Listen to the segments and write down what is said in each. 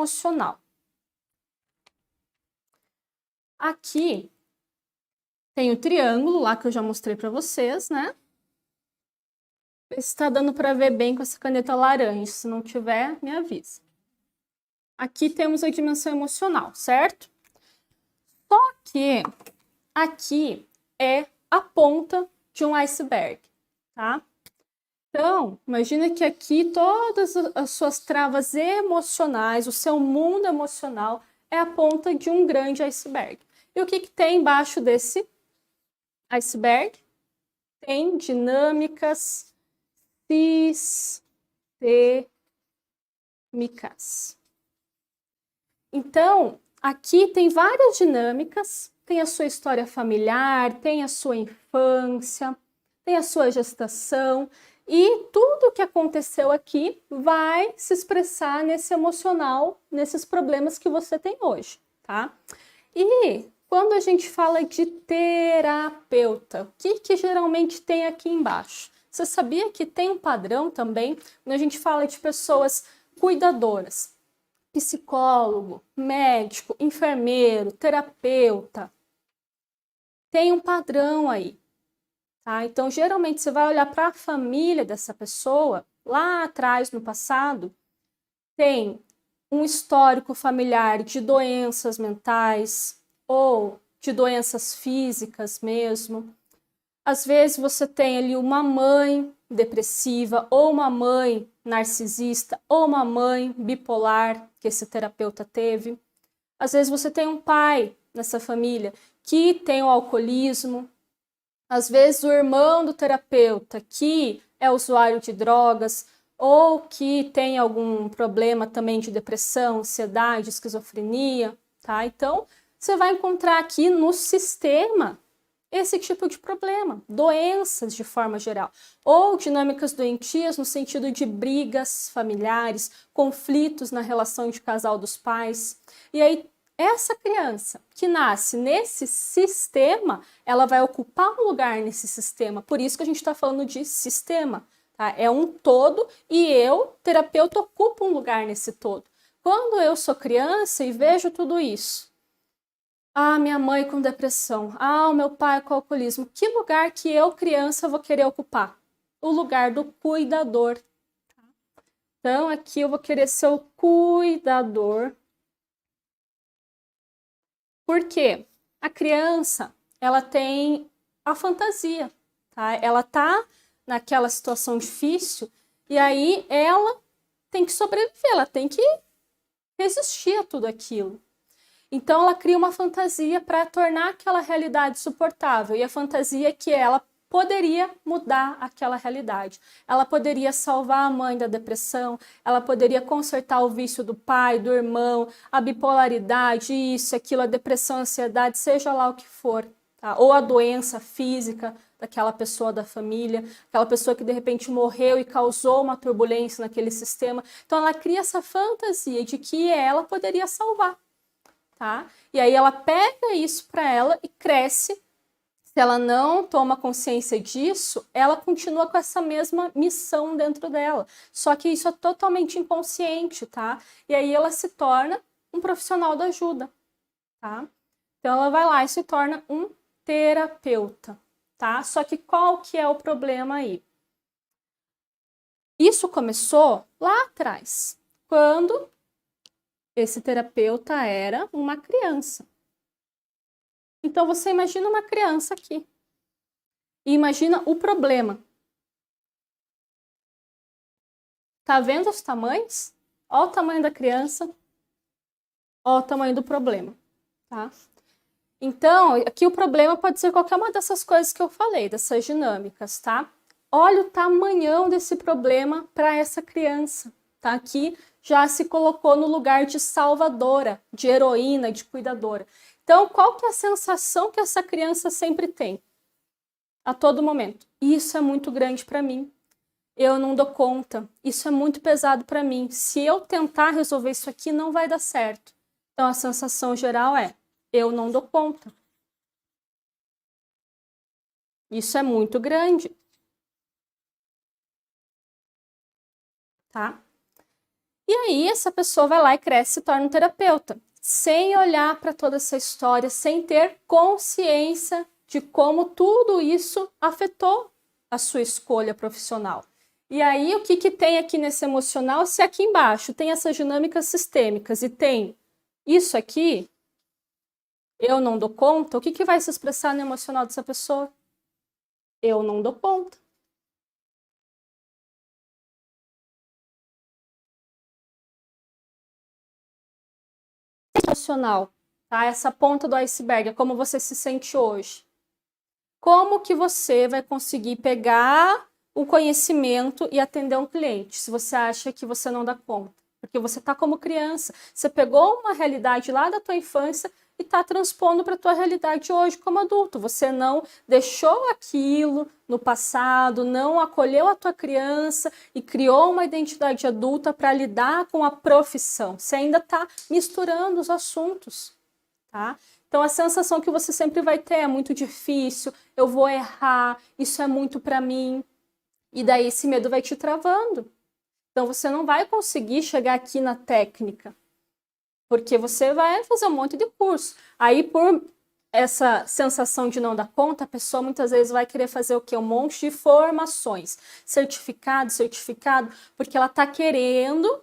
emocional. Aqui tem o triângulo lá que eu já mostrei para vocês, né? Está dando para ver bem com essa caneta laranja. Se não tiver, me avisa. Aqui temos a dimensão emocional, certo? Só que aqui é a ponta de um iceberg, tá? Então, imagina que aqui todas as suas travas emocionais, o seu mundo emocional é a ponta de um grande iceberg. E o que tem embaixo desse iceberg? Tem dinâmicas sistêmicas. Então, aqui tem várias dinâmicas, tem a sua história familiar, tem a sua infância, tem a sua gestação, e tudo que aconteceu aqui vai se expressar nesse emocional, nesses problemas que você tem hoje, tá? E quando a gente fala de terapeuta, o que geralmente tem aqui embaixo? Você sabia que tem um padrão também, quando a gente fala de pessoas cuidadoras? Psicólogo, médico, enfermeiro, terapeuta. Tem um padrão aí, tá? Então, geralmente, você vai olhar para a família dessa pessoa, lá atrás, no passado, tem um histórico familiar de doenças mentais ou de doenças físicas mesmo. Às vezes, você tem ali uma mãe depressiva ou uma mãe narcisista ou uma mãe bipolar que esse terapeuta teve. Às vezes você tem um pai nessa família que tem o alcoolismo. Às vezes o irmão do terapeuta que é usuário de drogas ou que tem algum problema também de depressão, ansiedade, esquizofrenia, tá? Então, você vai encontrar aqui no sistema esse tipo de problema, doenças de forma geral, ou dinâmicas doentias no sentido de brigas familiares, conflitos na relação de casal dos pais. E aí, essa criança que nasce nesse sistema, ela vai ocupar um lugar nesse sistema. Por isso que a gente está falando de sistema, tá? É um todo e eu, terapeuta, ocupo um lugar nesse todo. Quando eu sou criança e vejo tudo isso, ah, minha mãe com depressão. Ah, o meu pai com alcoolismo. Que lugar que eu, criança, vou querer ocupar? O lugar do cuidador. Então, aqui eu vou querer ser o cuidador. Por quê? A criança, ela tem a fantasia, tá? Ela tá naquela situação difícil e aí ela tem que sobreviver, ela tem que resistir a tudo aquilo. Então, ela cria uma fantasia para tornar aquela realidade suportável. E a fantasia é que ela poderia mudar aquela realidade. Ela poderia salvar a mãe da depressão, ela poderia consertar o vício do pai, do irmão, a bipolaridade, isso, aquilo, a depressão, a ansiedade, seja lá o que for. Tá? Ou a doença física daquela pessoa da família, aquela pessoa que de repente morreu e causou uma turbulência naquele sistema. Então, ela cria essa fantasia de que ela poderia salvar. Tá? E aí ela pega isso para ela e cresce. Se ela não toma consciência disso, ela continua com essa mesma missão dentro dela. Só que isso é totalmente inconsciente, tá? E aí ela se torna um profissional da ajuda, tá? Então ela vai lá e se torna um terapeuta, tá? Só que qual que é o problema aí? Isso começou lá atrás, quando esse terapeuta era uma criança. Então, você imagina uma criança aqui. E imagina o problema. Tá vendo os tamanhos? Olha o tamanho da criança. Olha o tamanho do problema. Tá? Então, aqui o problema pode ser qualquer uma dessas coisas que eu falei, dessas dinâmicas, tá? Olha o tamanhão desse problema para essa criança. Tá? Aqui já se colocou no lugar de salvadora, de heroína, de cuidadora. Então, qual que é a sensação que essa criança sempre tem? A todo momento. Isso é muito grande para mim. Eu não dou conta. Isso é muito pesado para mim. Se eu tentar resolver isso aqui, não vai dar certo. Então, a sensação geral é: eu não dou conta. Isso é muito grande. Tá? E aí essa pessoa vai lá e cresce e se torna um terapeuta, sem olhar para toda essa história, sem ter consciência de como tudo isso afetou a sua escolha profissional. E aí o que tem aqui nesse emocional, se aqui embaixo tem essas dinâmicas sistêmicas e tem isso aqui, eu não dou conta, o que vai se expressar no emocional dessa pessoa? Eu não dou conta. Emocional, tá? Essa ponta do iceberg, é como você se sente hoje. Como que você vai conseguir pegar o conhecimento e atender um cliente, se você acha que você não dá conta? Porque você está como criança, você pegou uma realidade lá da tua infância e está transpondo para a tua realidade hoje como adulto. Você não deixou aquilo no passado, não acolheu a tua criança e criou uma identidade adulta para lidar com a profissão. Você ainda está misturando os assuntos, tá? Então a sensação que você sempre vai ter é muito difícil, eu vou errar, isso é muito para mim. E daí esse medo vai te travando. Então você não vai conseguir chegar aqui na técnica, porque você vai fazer um monte de curso. Aí por essa sensação de não dar conta, a pessoa muitas vezes vai querer fazer o quê? Um monte de formações, certificado, porque ela está querendo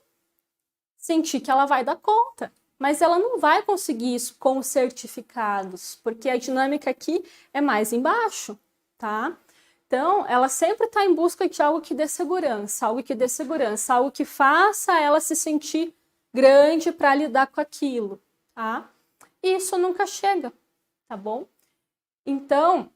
sentir que ela vai dar conta. Mas ela não vai conseguir isso com certificados, porque a dinâmica aqui é mais embaixo, tá? Então, ela sempre está em busca de algo que dê segurança, algo que faça ela se sentir grande para lidar com aquilo, tá? E isso nunca chega, tá bom? Então,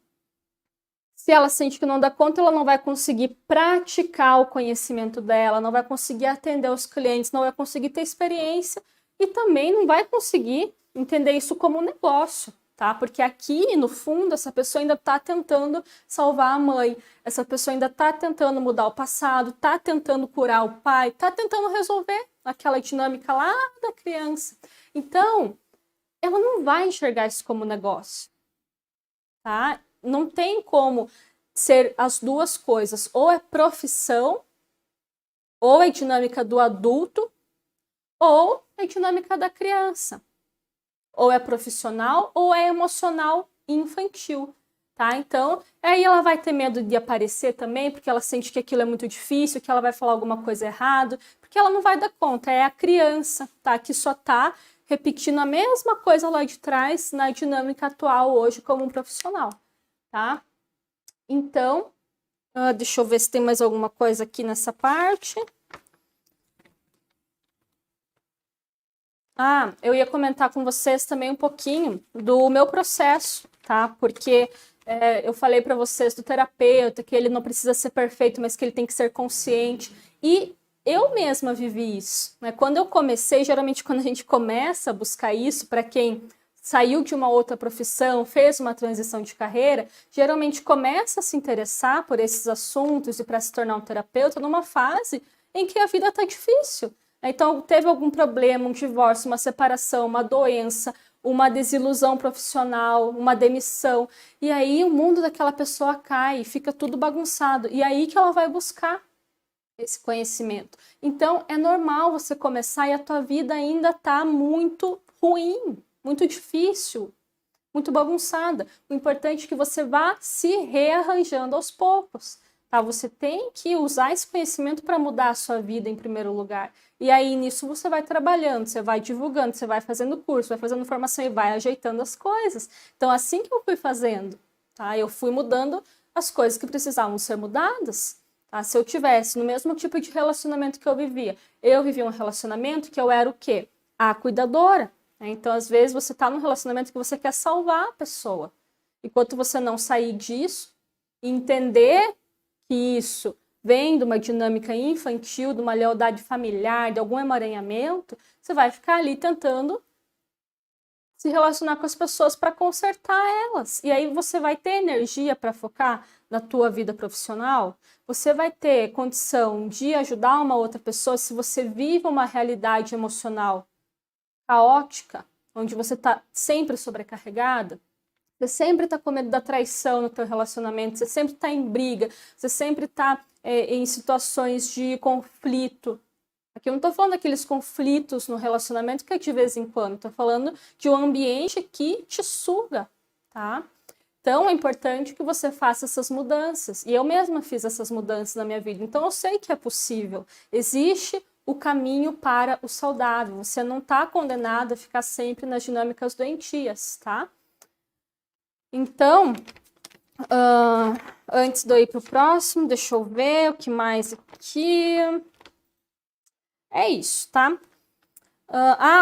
se ela sente que não dá conta, ela não vai conseguir praticar o conhecimento dela, não vai conseguir atender os clientes, não vai conseguir ter experiência e também não vai conseguir entender isso como um negócio, tá? Porque aqui, no fundo, essa pessoa ainda está tentando salvar a mãe, essa pessoa ainda está tentando mudar o passado, está tentando curar o pai, está tentando resolver aquela dinâmica lá da criança. Então, ela não vai enxergar isso como negócio, tá? Não tem como ser as duas coisas, ou é profissão, ou é dinâmica do adulto, ou é dinâmica da criança. Ou é profissional, ou é emocional e infantil, tá? Então, aí ela vai ter medo de aparecer também, porque ela sente que aquilo é muito difícil, que ela vai falar alguma coisa errada, porque ela não vai dar conta, é a criança, tá? Que só tá repetindo a mesma coisa lá de trás na dinâmica atual hoje como um profissional, tá? Então, deixa eu ver se tem mais alguma coisa aqui nessa parte. Eu ia comentar com vocês também um pouquinho do meu processo, tá? Porque eu falei para vocês do terapeuta que ele não precisa ser perfeito, mas que ele tem que ser consciente. E eu mesma vivi isso, né? Quando eu comecei, geralmente quando a gente começa a buscar isso, para quem saiu de uma outra profissão, fez uma transição de carreira, geralmente começa a se interessar por esses assuntos e para se tornar um terapeuta numa fase em que a vida está difícil. Então, teve algum problema, um divórcio, uma separação, uma doença, uma desilusão profissional, uma demissão. E aí o mundo daquela pessoa cai, fica tudo bagunçado. E aí que ela vai buscar esse conhecimento. Então, é normal você começar e a tua vida ainda está muito ruim, muito difícil, muito bagunçada. O importante é que você vá se rearranjando aos poucos. Tá? Você tem que usar esse conhecimento para mudar a sua vida em primeiro lugar. E aí, nisso, você vai trabalhando, você vai divulgando, você vai fazendo curso, vai fazendo formação e vai ajeitando as coisas. Então, assim que eu fui fazendo, tá? Eu fui mudando as coisas que precisavam ser mudadas. Tá? Se eu tivesse no mesmo tipo de relacionamento que eu vivia um relacionamento que eu era o quê? A cuidadora. Né? Então, às vezes, você está num relacionamento que você quer salvar a pessoa. Enquanto você não sair disso e entender que isso vem de uma dinâmica infantil, de uma lealdade familiar, de algum emaranhamento, você vai ficar ali tentando se relacionar com as pessoas para consertar elas. E aí você vai ter energia para focar na tua vida profissional, você vai ter condição de ajudar uma outra pessoa se você vive uma realidade emocional caótica, onde você está sempre sobrecarregada. Você sempre está com medo da traição no teu relacionamento, você sempre está em briga, você sempre está em situações de conflito, Aqui eu não estou falando daqueles conflitos no relacionamento que é de vez em quando, estou falando de um ambiente que te suga, tá? Então é importante que você faça essas mudanças. E eu mesma fiz essas mudanças na minha vida, então eu sei que é possível. Existe o caminho para o saudável. Você não está condenado a ficar sempre nas dinâmicas doentias, tá? Então, antes de eu ir para o próximo, deixa eu ver o que mais aqui. É isso, tá?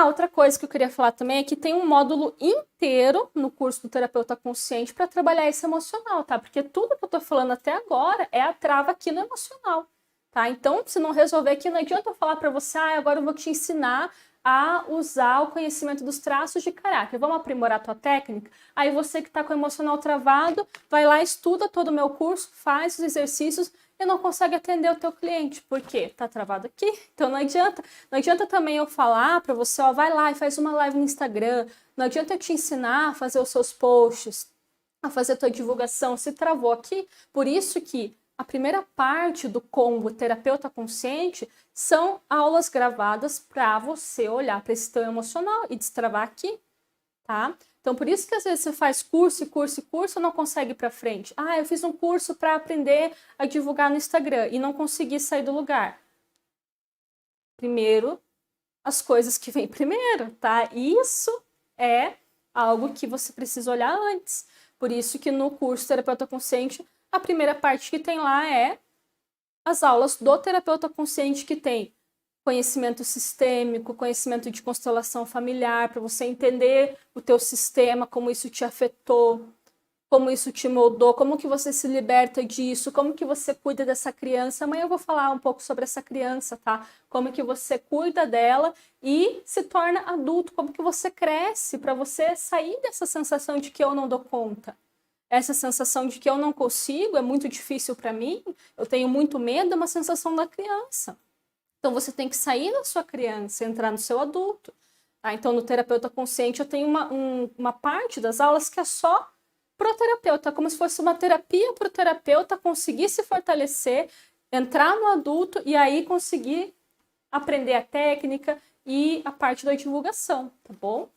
Outra coisa que eu queria falar também é que tem um módulo inteiro no curso do Terapeuta Consciente para trabalhar esse emocional, tá? Porque tudo que eu tô falando até agora é a trava aqui no emocional, tá? Então, se não resolver aqui, não adianta eu falar para você, agora eu vou te ensinar a usar o conhecimento dos traços de caráter. Vamos aprimorar a tua técnica? Aí você que tá com o emocional travado, vai lá, estuda todo o meu curso, faz os exercícios e não consegue atender o teu cliente. Por quê? Tá travado aqui? Então não adianta. Não adianta também eu falar para você, vai lá e faz uma live no Instagram. Não adianta eu te ensinar a fazer os seus posts, a fazer a tua divulgação. Se travou aqui, por isso que a primeira parte do combo Terapeuta Consciente são aulas gravadas para você olhar para esse teu emocional e destravar aqui, tá? Então, por isso que às vezes você faz curso e não consegue ir para frente. Eu fiz um curso para aprender a divulgar no Instagram e não consegui sair do lugar. Primeiro, as coisas que vêm primeiro, tá? Isso é algo que você precisa olhar antes. Por isso que no curso Terapeuta Consciente, a primeira parte que tem lá é as aulas do Terapeuta Consciente, que tem conhecimento sistêmico, conhecimento de constelação familiar, para você entender o teu sistema, como isso te afetou, como isso te moldou, como que você se liberta disso, como que você cuida dessa criança. Amanhã eu vou falar um pouco sobre essa criança, tá? Como que você cuida dela e se torna adulto, como que você cresce para você sair dessa sensação de que eu não dou conta. Essa sensação de que eu não consigo, é muito difícil para mim, eu tenho muito medo, é uma sensação da criança. Então, você tem que sair da sua criança, entrar no seu adulto. Tá? Então, no Terapeuta Consciente, eu tenho uma parte das aulas que é só pro terapeuta, como se fosse uma terapia para o terapeuta conseguir se fortalecer, entrar no adulto e aí conseguir aprender a técnica e a parte da divulgação, tá bom?